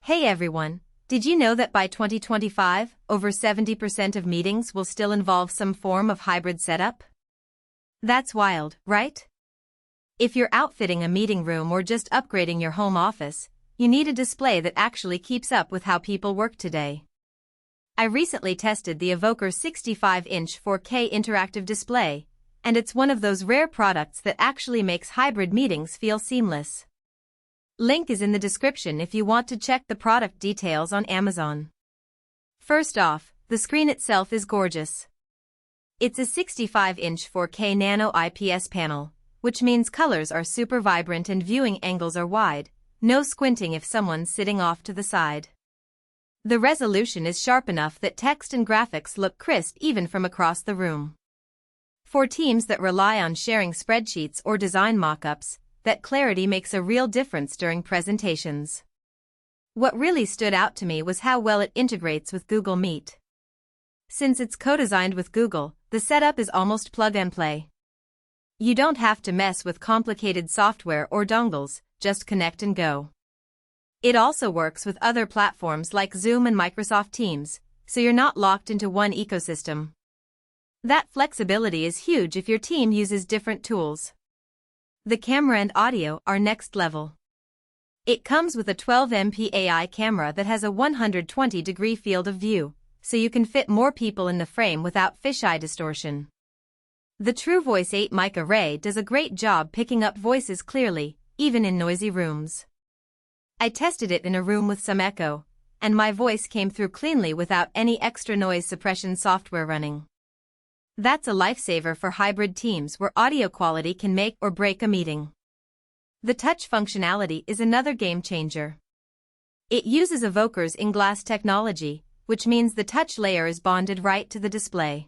Hey everyone, did you know that by 2025, over 70% of meetings will still involve some form of hybrid setup? That's wild, right? If you're outfitting a meeting room or just upgrading your home office, you need a display that actually keeps up with how people work today. I recently tested the AVOCOR 65-inch 4K interactive display, and it's one of those rare products that actually makes hybrid meetings feel seamless. Link is in the description if you want to check the product details on Amazon. First off, the screen itself is gorgeous. It's a 65-inch 4K NANO IPS panel, which means colors are super vibrant and viewing angles are wide, no squinting if someone's sitting off to the side. The resolution is sharp enough that text and graphics look crisp even from across the room. For teams that rely on sharing spreadsheets or design mock-ups, that clarity makes a real difference during presentations. What really stood out to me was how well it integrates with Google Meet. Since it's co-designed with Google, the setup is almost plug and play. You don't have to mess with complicated software or dongles, just connect and go. It also works with other platforms like Zoom and Microsoft Teams, so you're not locked into one ecosystem. That flexibility is huge if your team uses different tools. The camera and audio are next level. It comes with a 12MP AI camera that has a 120-degree field of view, so you can fit more people in the frame without fisheye distortion. The TrueVoice 8 mic array does a great job picking up voices clearly, even in noisy rooms. I tested it in a room with some echo, and my voice came through cleanly without any extra noise suppression software running. That's a lifesaver for hybrid teams where audio quality can make or break a meeting. The touch functionality is another game changer. It uses AVOCOR's InGlass technology, which means the touch layer is bonded right to the display.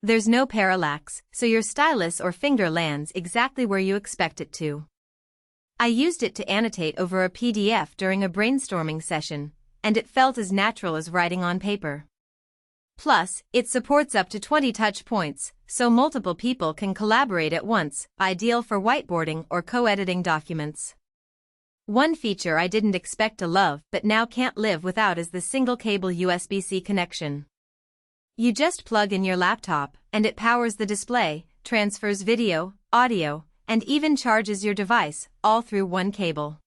There's no parallax, so your stylus or finger lands exactly where you expect it to. I used it to annotate over a PDF during a brainstorming session, and it felt as natural as writing on paper. Plus, it supports up to 20 touch points, so multiple people can collaborate at once, ideal for whiteboarding or co-editing documents. One feature I didn't expect to love but now can't live without is the single-cable USB-C connection. You just plug in your laptop, and it powers the display, transfers video, audio, and even charges your device, all through one cable.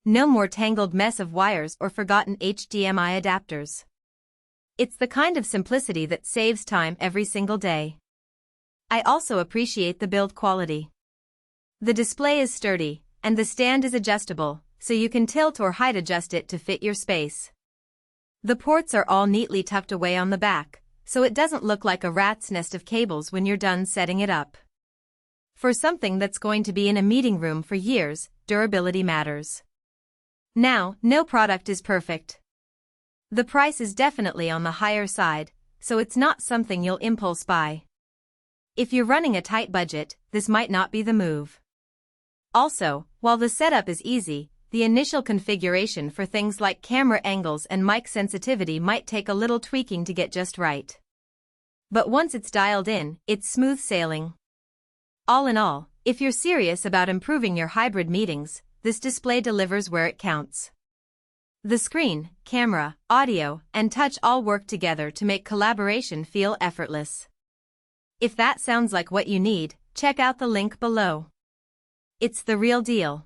No more tangled mess of wires or forgotten HDMI adapters. It's the kind of simplicity that saves time every single day. I also appreciate the build quality. The display is sturdy, and the stand is adjustable, so you can tilt or height adjust it to fit your space. The ports are all neatly tucked away on the back, so it doesn't look like a rat's nest of cables when you're done setting it up. For something that's going to be in a meeting room for years, durability matters. Now, no product is perfect. The price is definitely on the higher side, so it's not something you'll impulse buy. If you're running a tight budget, this might not be the move. Also, while the setup is easy, the initial configuration for things like camera angles and mic sensitivity might take a little tweaking to get just right. But once it's dialed in, it's smooth sailing. All in all, if you're serious about improving your hybrid meetings, this display delivers where it counts. The screen, camera, audio, and touch all work together to make collaboration feel effortless. If that sounds like what you need, check out the link below. It's the real deal.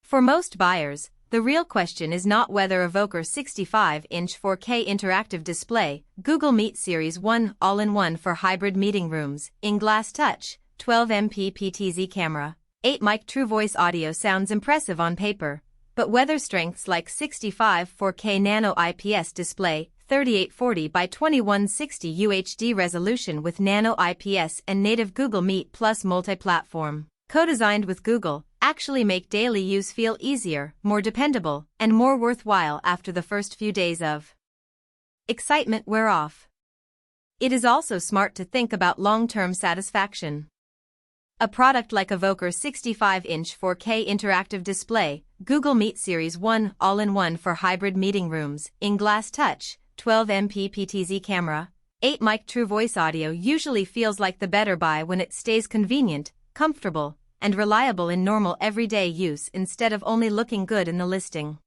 For most buyers, the real question is not whether AVOCOR 65-inch 4K interactive display, Google Meet Series 1 all-in-one for hybrid meeting rooms, InGlass Touch, 12MP PTZ camera, 8 mic TrueVoice audio sounds impressive on paper, but whether strengths like 65 4K NANO IPS display, 3840 by 2160 UHD resolution with NANO IPS and native Google Meet Plus multi-platform, co-designed with Google, actually make daily use feel easier, more dependable, and more worthwhile after the first few days of excitement wear off. It is also smart to think about long-term satisfaction. A product like AVOCOR 65-inch 4K interactive display, Google Meet Series 1 all-in-one for hybrid meeting rooms, InGlass Touch, 12MP PTZ camera, 8 mic TrueVoice audio usually feels like the better buy when it stays convenient, comfortable, and reliable in normal everyday use instead of only looking good in the listing.